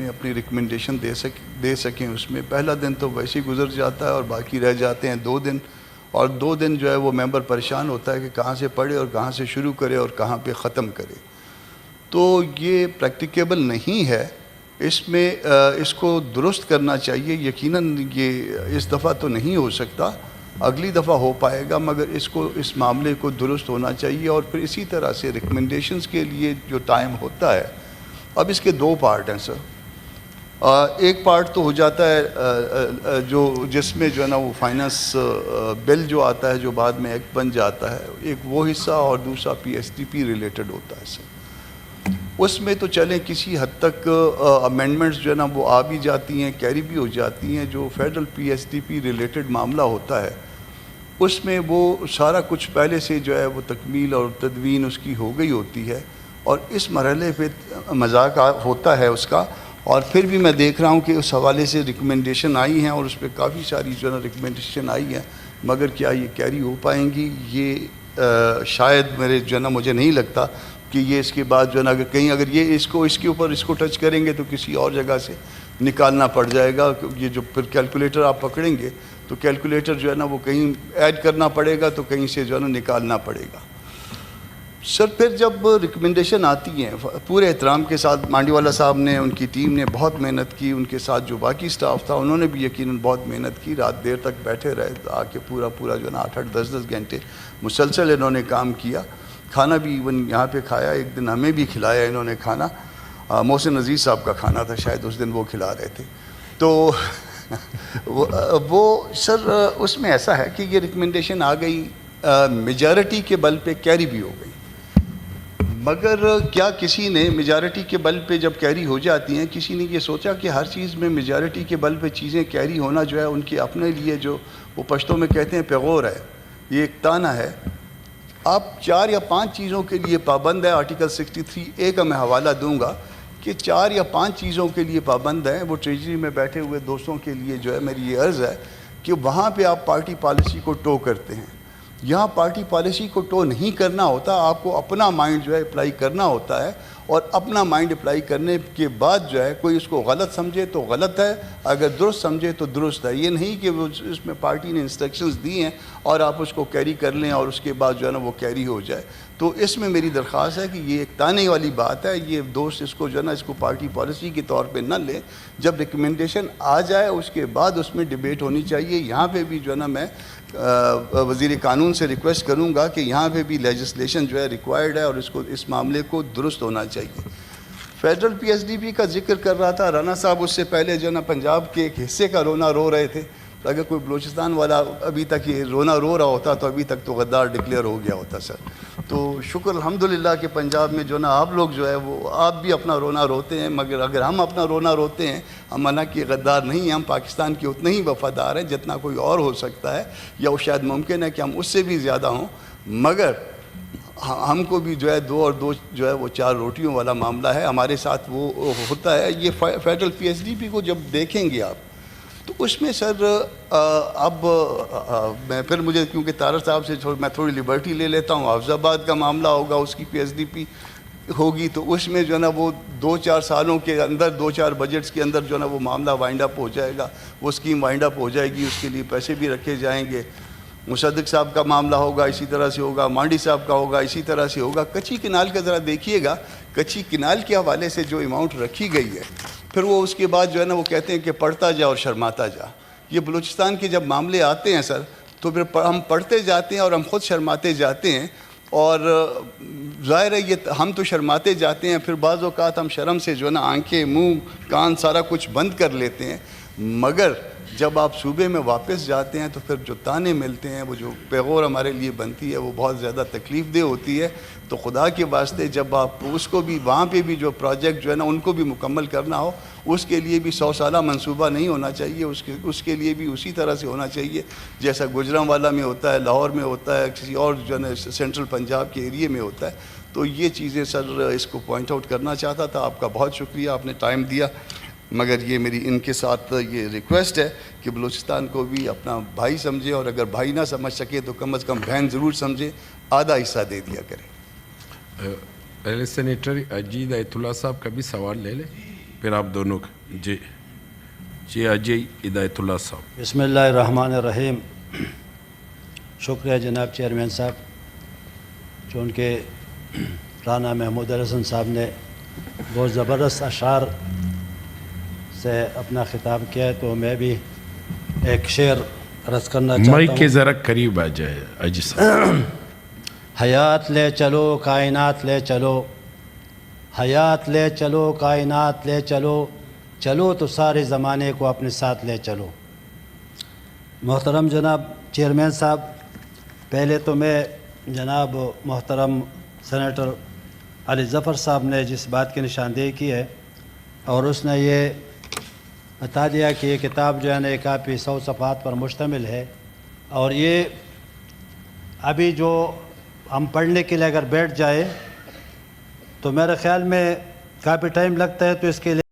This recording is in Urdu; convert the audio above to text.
اپنی ریکمنڈیشن دے سکیں. اس میں پہلا دن تو ویسے ہی گزر جاتا ہے اور باقی رہ جاتے ہیں 2 دن, اور 2 دن جو ہے وہ ممبر پریشان ہوتا ہے کہ کہاں سے پڑھے اور کہاں سے شروع کرے اور کہاں پہ ختم کرے. تو یہ پریکٹیکیبل نہیں ہے. اس میں اس کو درست کرنا چاہیے. یقیناً یہ اس دفعہ تو نہیں ہو سکتا, اگلی دفعہ ہو پائے گا, مگر اس معاملے کو درست ہونا چاہیے. اور پھر اسی طرح سے ریکمنڈیشنز کے لیے جو ٹائم ہوتا ہے, اب اس کے 2 پارٹ ہیں سر. ایک پارٹ تو ہو جاتا ہے جس میں جو ہے نا وہ فائنانس بل جو آتا ہے جو بعد میں ایکٹ بن جاتا ہے, ایک وہ حصہ, اور دوسرا PSDP ریلیٹڈ ہوتا ہے سر. اس میں تو چلیں کسی حد تک امینڈمنٹس جو ہے نا وہ آ بھی جاتی ہیں, کیری بھی ہو جاتی ہیں. جو فیڈرل PSDP ریلیٹڈ معاملہ ہوتا ہے اس میں وہ سارا کچھ پہلے سے جو ہے وہ تکمیل اور تدوین اس کی ہو گئی ہوتی ہے, اور اس مرحلے پہ مذاق ہوتا ہے اس کا. اور پھر بھی میں دیکھ رہا ہوں کہ اس حوالے سے ریکمنڈیشن آئی ہیں, اور اس پہ کافی ساری جو ہے نا ریکمنڈیشن آئی ہیں, مگر کیا یہ کیری ہو پائیں گی یہ شاید مجھے نہیں لگتا کہ یہ اس کے بعد جو ہے نا اگر یہ اس کے اوپر ٹچ کریں گے تو کسی اور جگہ سے نکالنا پڑ جائے گا. یہ جو پھر کیلکولیٹر آپ پکڑیں گے تو کیلکولیٹر جو ہے نا وہ کہیں ایڈ کرنا پڑے گا تو کہیں سے جو ہے نا نکالنا پڑے گا. سر پھر جب ریکمنڈیشن آتی ہیں, پورے احترام کے ساتھ مانڈی والا صاحب نے, ان کی ٹیم نے بہت محنت کی, ان کے ساتھ جو باقی سٹاف تھا انہوں نے بھی یقیناً بہت محنت کی, رات دیر تک بیٹھے رہے, آ کے پورا جو ہے نا 8-8 10-10 گھنٹے مسلسل انہوں نے کام کیا. کھانا بھی ایون یہاں پہ کھایا, ایک دن ہمیں بھی کھلایا انہوں نے کھانا. محسن عزیز صاحب کا کھانا تھا شاید اس دن, وہ کھلا رہے تھے. تو وہ سر اس میں ایسا ہے کہ یہ ریکمنڈیشن آ گئی, میجارٹی کے بل پہ کیری بھی ہو گئی, مگر کیا کسی نے میجارٹی کے بل پہ جب کیری ہو جاتی ہیں, کسی نے یہ سوچا کہ ہر چیز میں میجارٹی کے بل پہ چیزیں کیری ہونا جو ہے ان کے اپنے لیے, جو وہ پشتوں میں کہتے ہیں پیغور ہے, یہ ایک تانا ہے. آپ 4 یا 5 چیزوں کے لیے پابند ہے. آرٹیکل 63A کا میں حوالہ دوں گا کہ 4 یا 5 چیزوں کے لیے پابند ہیں. وہ ٹریجری میں بیٹھے ہوئے دوستوں کے لیے جو ہے میری یہ عرض ہے کہ وہاں پہ آپ پارٹی پالیسی کو ٹو کرتے ہیں. یہاں پارٹی پالیسی کو ٹو نہیں کرنا ہوتا, آپ کو اپنا مائنڈ جو ہے اپلائی کرنا ہوتا ہے, اور اپنا مائنڈ اپلائی کرنے کے بعد جو ہے کوئی اس کو غلط سمجھے تو غلط ہے, اگر درست سمجھے تو درست ہے. یہ نہیں کہ وہ اس میں پارٹی نے انسٹرکشنز دی ہیں اور آپ اس کو کیری کر لیں اور اس کے بعد جو ہے نا وہ کیری ہو جائے. تو اس میں میری درخواست ہے کہ یہ ایک تانے والی بات ہے, یہ دوست اس کو جو ہے نا اس کو پارٹی پالیسی کے طور پہ نہ لیں. جب ریکمنڈیشن آ جائے اس کے بعد اس میں ڈیبیٹ ہونی چاہیے. یہاں پہ بھی جو ہے نا میں وزیر قانون سے ریکویسٹ کروں گا کہ یہاں پہ بھی لیجسلیشن جو ہے ریکوائرڈ ہے, اور اس معاملے کو درست ہونا چاہیے. فیڈرل PSDP کا ذکر کر رہا تھا رانا صاحب, اس سے پہلے جو ہے نا پنجاب کے ایک حصے کا رونا رو رہے تھے. اگر کوئی بلوچستان والا ابھی تک یہ رونا رو رہا ہوتا تو ابھی تک تو غدار ڈکلیئر ہو گیا ہوتا سر. تو شکر الحمدللہ کہ پنجاب میں جو ہے نا آپ لوگ جو ہے وہ آپ بھی اپنا رونا روتے ہیں, مگر اگر ہم اپنا رونا روتے ہیں, ہم منع کہ غدار نہیں ہیں, ہم پاکستان کے اتنے ہی وفادار ہیں جتنا کوئی اور ہو سکتا ہے, یا وہ شاید ممکن ہے کہ ہم اس سے بھی زیادہ ہوں. مگر ہم کو بھی جو ہے 2 اور 2 جو ہے وہ 4 روٹیوں والا معاملہ ہے ہمارے ساتھ, وہ ہوتا ہے. یہ فیڈرل PSDP کو جب دیکھیں گے آپ تو اس میں سر اب میں پھر مجھے کیونکہ طارق صاحب سے میں تھوڑی لبرٹی لے لیتا ہوں. حافظ آباد کا معاملہ ہوگا, اس کی PSDP ہوگی, تو اس میں جو ہے نا وہ 2-4 سالوں کے اندر 2-4 بجٹس کے اندر جو ہے نا وہ معاملہ وائنڈ اپ ہو جائے گا, وہ اسکیم وائنڈ اپ ہو جائے گی, اس کے لیے پیسے بھی رکھے جائیں گے. مصدق صاحب کا معاملہ ہوگا اسی طرح سے ہوگا, مانڈی صاحب کا ہوگا اسی طرح سے ہوگا. کچی کنال کا ذرا دیکھیے گا, کچی کنال کے حوالے سے جو اماؤنٹ رکھی گئی ہے, پھر وہ اس کے بعد جو ہے نا وہ کہتے ہیں کہ پڑھتا جا اور شرماتا جا. یہ بلوچستان کے جب معاملے آتے ہیں سر تو پھر ہم پڑھتے جاتے ہیں اور ہم خود شرماتے جاتے ہیں, اور ظاہر ہے یہ ہم تو شرماتے جاتے ہیں, پھر بعض اوقات ہم شرم سے جو ہے نا آنکھیں, منہ, کان سارا کچھ بند کر لیتے ہیں. مگر جب آپ صوبے میں واپس جاتے ہیں تو پھر جو تانے ملتے ہیں, وہ جو پیغور ہمارے لیے بنتی ہے, وہ بہت زیادہ تکلیف دہ ہوتی ہے. تو خدا کے واسطے جب آپ اس کو بھی وہاں پہ بھی جو پروجیکٹ جو ہے نا ان کو بھی مکمل کرنا ہو, اس کے لیے بھی 100 سالہ منصوبہ نہیں ہونا چاہیے, اس کے لیے بھی اسی طرح سے ہونا چاہیے جیسا گوجرانوالا میں ہوتا ہے, لاہور میں ہوتا ہے, کسی اور جو ہے نا سینٹرل پنجاب کے ایریے میں ہوتا ہے. تو یہ چیزیں سر اس کو پوائنٹ آؤٹ کرنا چاہتا تھا. آپ کا بہت شکریہ, آپ نے ٹائم دیا. مگر یہ میری ان کے ساتھ یہ ریکویسٹ ہے کہ بلوچستان کو بھی اپنا بھائی سمجھے, اور اگر بھائی نہ سمجھ سکے تو کم از کم بہن ضرور سمجھے, آدھا حصہ دے دیا کریں. پہلے سینیٹر اجید ایت اللہ صاحب کا بھی سوال لے لیں. پھر آپ دونوں کا جی اجے ہدایت اللہ صاحب. بسم اللہ الرحمن الرحیم. شکریہ جناب چیئرمین صاحب چونکہ رانا محمود الحسن صاحب نے بہت زبردست اشعار سے اپنا خطاب کیا ہے، تو میں بھی ایک شعر عرض کرنا چاہتا مائک کے ہوں. ذرا قریب آ جائے اجی صاحب. حیات لے چلو کائنات لے چلو، حیات لے چلو کائنات لے چلو، چلو تو سارے زمانے کو اپنے ساتھ لے چلو. محترم جناب چیئرمین صاحب، پہلے تو میں جناب محترم سینیٹر علی ظفر صاحب نے جس بات کی نشاندہی کی ہے اور اس نے یہ بتا دیا کہ یہ کتاب جو ہے نا یہ کافی 100 صفحات پر مشتمل ہے، اور یہ ابھی جو ہم پڑھنے کے لیے اگر بیٹھ جائے تو میرے خیال میں کافی ٹائم لگتا ہے، تو اس کے لیے